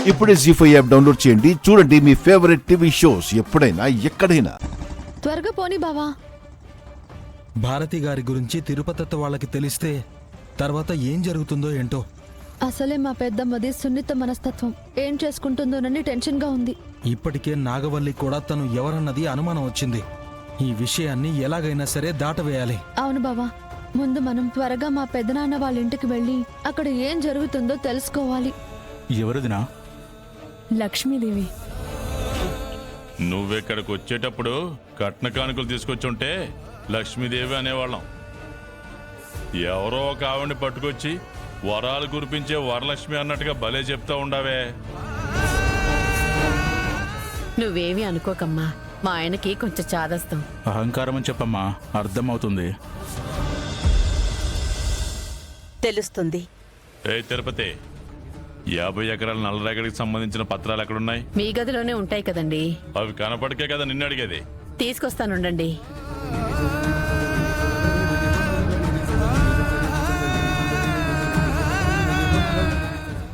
ఇప్పుడే జీ5 app download చేయండి. చూడండి మీ ఫేవరెట్ టీవీ షోస్ ఎప్పుడైనా ఎక్కడైనా. త్వరగా పోనీ బావా. భారతి గారి గురించి తిరుపతి వాళ్ళకి తెలిస్తే తర్వాత ఏం జరుగుతుందో ఏంటో. అసలే మా పెద్దమ్మది సున్నిత మనస్తత్వం. ఏం చేసుకుంటుందోనని టెన్షన్ గా ఉంది. ఇప్పటికే నాగవల్లి కూడా తను ఎవరన్నది అనుమానం వచ్చింది. ఈ విషయాన్ని ఎలాగైనా సరే దాటవేయాలి. అవును బావా, ముందు మనం త్వరగా మా పెద్దనాన్న వాళ్ళ ఇంటికి వెళ్ళి అక్కడ ఏం జరుగుతుందో తెలుసుకోవాలి. ఎవరిదినా? లక్ష్మీదేవి. నువ్వెక్కడికి వచ్చేటప్పుడు కట్న కానుకలు తీసుకొచ్చుంటే లక్ష్మీదేవి అనేవాళ్ళం. ఎవరో ఒక ఆవిడ్ని పట్టుకొచ్చి వరాలు కురిపించే వరలక్ష్మి అన్నట్టుగా భలే చెప్తా ఉండావే. నువ్వేమీ అనుకోకమ్మా, మా ఆయనకి కొంచెం చాదస్తం. అహంకారం అని చెప్పమ్మా, అర్థమవుతుంది. తెలుస్తుంది. ఏ తిరుపతి, 50 ఎకరాల నల్లరేగడికి సంబంధించిన పత్రాలు ఎక్కడున్నాయి? మీ గదిలోనే ఉంటాయి కదండి. అవి కనపడికే కదా నిన్ను అడిగేది. తీసుకొస్తానుండండి.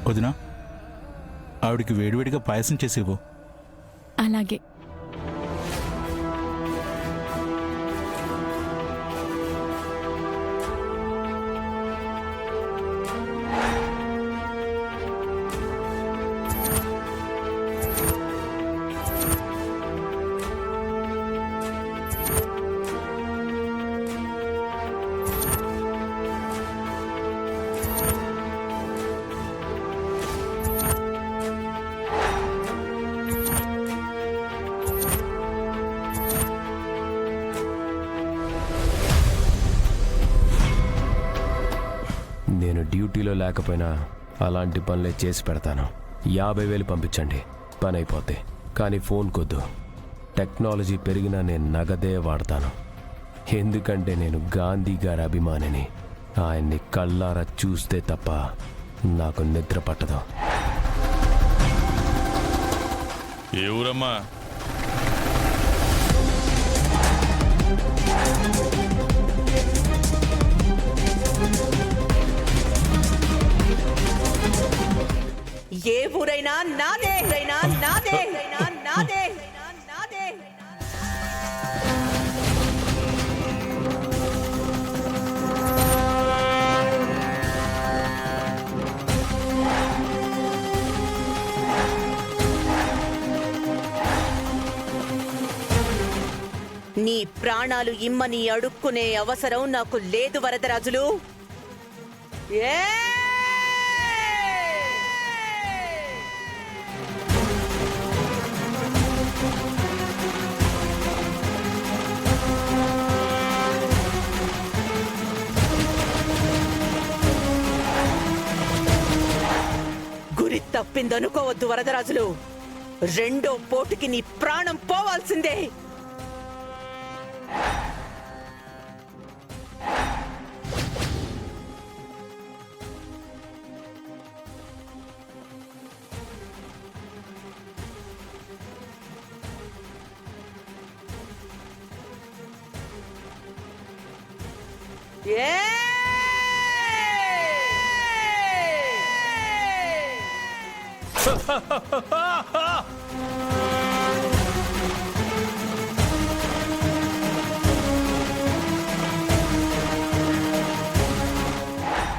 వదినా, ఆవిడికి వేడివేడిగా పాయసం చేసేవు. అలాగే. నేను డ్యూటీలో లేకపోయినా అలాంటి పనులే చేసి పెడతాను. 50,000 పంపించండి, పని అయిపోద్ది. కానీ ఫోన్ కొద్దు. టెక్నాలజీ పెరిగినా నేను నగదే వాడతాను. ఎందుకంటే నేను గాంధీ గారి అభిమానిని. ఆయన్ని కళ్ళారా చూస్తే తప్ప నాకు నిద్ర పట్టదు. ఏ ఊరమ్మా? ఏ ఊరైనా నాదే, నాదే, నాదే. నీ ప్రాణాలు ఇమ్మని అడుక్కునే అవసరం నాకు లేదు వరదరాజులు. ఏ గురి తప్పిందనుకోవద్దు వరదరాజులు. రెండో పోటుకి నీ ప్రాణం పోవాల్సిందే.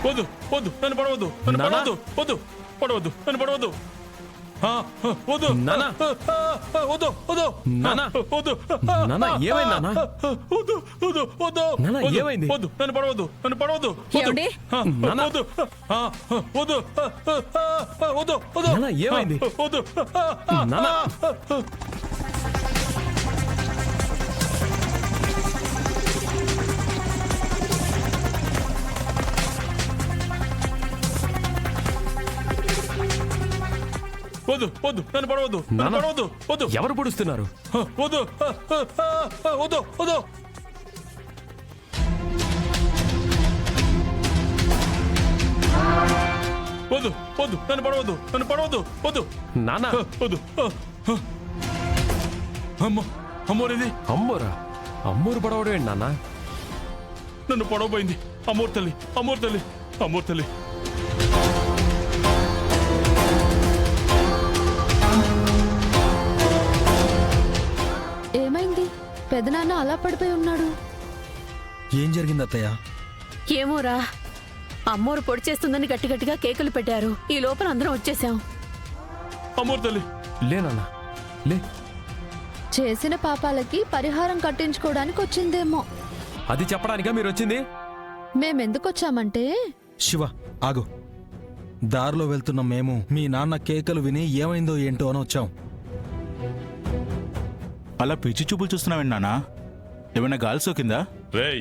వద్దు వద్దు, నన్ను పడవద్దు, నన్ను పడవద్దు, వద్దు పడవద్దు, నన్ను పడవద్దు. వద్దు నానా, వద్దు వద్దు నానా, వద్దు నానా, ఏమైంది నానా? వద్దు వద్దు వద్దు నానా, ఏమైంది? వద్దు, నన్ను పడవద్దు, నన్ను పడవద్దు, ఏమండి? నానా వద్దు, వద్దు వద్దు వద్దు. నానా, ఏమైంది? వద్దు నానా. వద్దు వద్దు, నన్ను పడవద్దు, నన్ను నానా, పడవద్దు, వద్దు. ఎవరు పొడుస్తున్నారు? వద్దు వద్దు వద్దు. వద్దు వద్దు, నన్ను పడవద్దు, నన్ను పడవద్దు, వద్దు నానా, వద్దు. అమ్మో అమ్మోరేది? అమ్మోరా? అమ్మోరు పడవడం ఏంటి నానా? నన్ను పడవపోయింది. అమ్మోరు తల్లి, అమ్మోరు తల్లి, అమ్మోరు తల్లి. పెదనాన్న అలా పడిపోయి ఉన్నాడు? ఏం జరిగింది అత్తయ్య? ఏమోరా, అమ్మోరు పొడి చేస్తుందని గట్టి గట్టిగా కేకులు పెట్టారు. ఈ లోపల అందరం వచ్చేసాం. అమ్మోరు తల్లి, లేనన్నా లే. చేసిన పాపాలకి పరిహారం కట్టించుకోవడానికి వచ్చిందేమో. అది చెప్పడానికా మీరు వచ్చింది? మేమెందుకొచ్చామంటే శివ ఆగు. దారిలో వెళ్తున్న మేము మీ నాన్న కేకలు విని ఏమైందో ఏంటో అని వచ్చాం. అలా పిచ్చి చూపులు చూస్తున్నావేంటి నాన్న? ఏమైనా గాలి సోకిందా? రేయ్,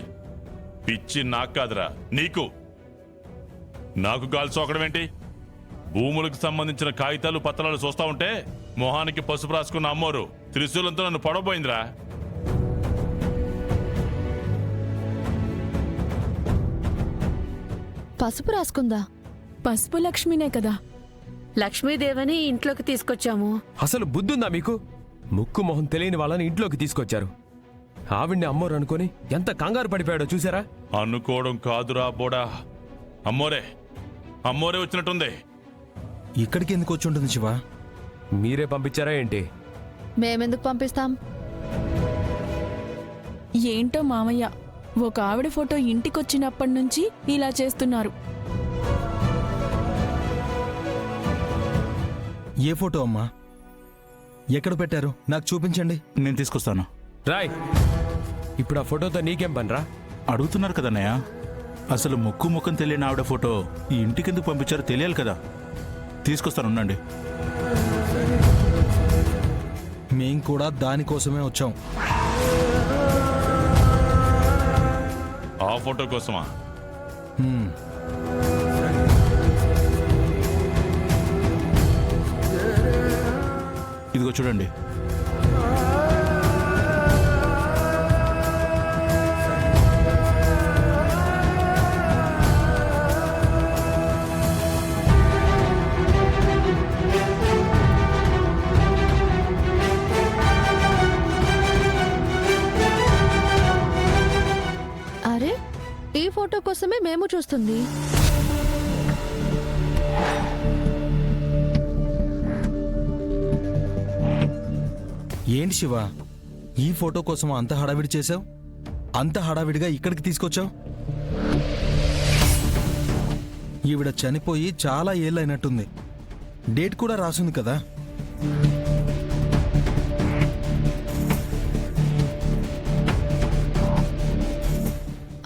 పిచ్చి నాకు కాదురా నీకు. నాకు గాలి సోకడం ఏంటి? భూములకు సంబంధించిన కాగితాలు పత్రాలు చూస్తా ఉంటే మొహానికి పసుపు రాసుకున్న అమ్మోరు త్రిశూలంతో నన్ను పడబోయిందిరా. పసుపు రాసుకుందా? పసుపు లక్ష్మినే కదా. లక్ష్మీదేవిని ఇంట్లోకి తీసుకొచ్చాము. అసలు బుద్ధుందా మీకు? ముక్కు మొహం తెలియని వాళ్ళని ఇంట్లోకి తీసుకొచ్చారు. ఆవిడ్ని అమ్మోరు అనుకొని ఎంత కంగారు పడిపోయాడో చూసారా? అనుకోవడం కాదురా బోడా, అమ్మోరే వచ్చినట్టుంది. ఇక్కడికి ఎందుకు వచ్చి ఉంటుంది శివ? మీరే పంపించారా ఏంటి? మేమెందుకు పంపిస్తాం? ఏంటో మామయ్య, ఒక ఆవిడ ఫోటో ఇంటికొచ్చినప్పటి నుంచి ఇలా చేస్తున్నారు. ఏ ఫోటో అమ్మా? ఎక్కడ పెట్టారు? నాకు చూపించండి. నేను తీసుకొస్తాను. రాయ్, ఇప్పుడు ఆ ఫోటోతో నీకేం పనిరా? అడుగుతున్నారు కదన్నయ్య. అసలు ముక్కు ముఖం తెలియని ఆవిడ ఫోటో ఈ ఇంటికి ఎందుకు పంపించారో తెలియాలి కదా. తీసుకొస్తాను, ఉండండి. మేం కూడా దానికోసమే వచ్చాం. ఆ ఫోటో కోసమా? హ్మ్. ఇదిగో చూడండి. అరే, ఈ ఫోటో కోసమే మేము చూస్తుంది. ఏంటి శివ, ఈ ఫోటో కోసం అంత హడావిడి చేసావు? అంత హడావిడిగా ఇక్కడికి తీసుకొచ్చావు? ఈవిడ చనిపోయి చాలా ఏళ్ళైనట్టుంది. డేట్ కూడా రాసుంది కదా.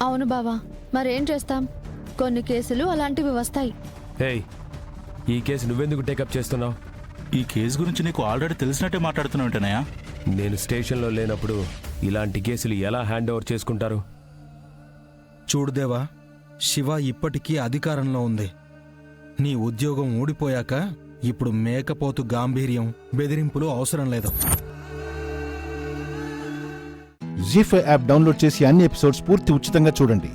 అవును బావా, మరేం చేస్తాం? కొన్ని కేసులు అలాంటివి వస్తాయి. ఏయ్, ఈ కేసు నువ్వెందుకు టేకప్ చేస్తున్నావు? ఈ కేసు గురించి నీకు ఆల్రెడీ తెలిసినట్టే మాట్లాడుతున్నావు ఏంటనయ్య? నేను స్టేషన్లో లేనప్పుడు ఇలాంటి కేసులు ఎలా హ్యాండ్ ఓవర్ చేసుకుంటారు? చూడుదేవా, శివ ఇప్పటికీ అధికారంలో ఉంది. నీ ఉద్యోగం ఊడిపోయాక ఇప్పుడు మేకపోతు గాంభీర్యం, బెదిరింపులు అవసరం లేదు. జీ5 యాప్ డౌన్లోడ్ చేసి అన్ని ఎపిసోడ్స్ పూర్తి ఉచితంగా చూడండి.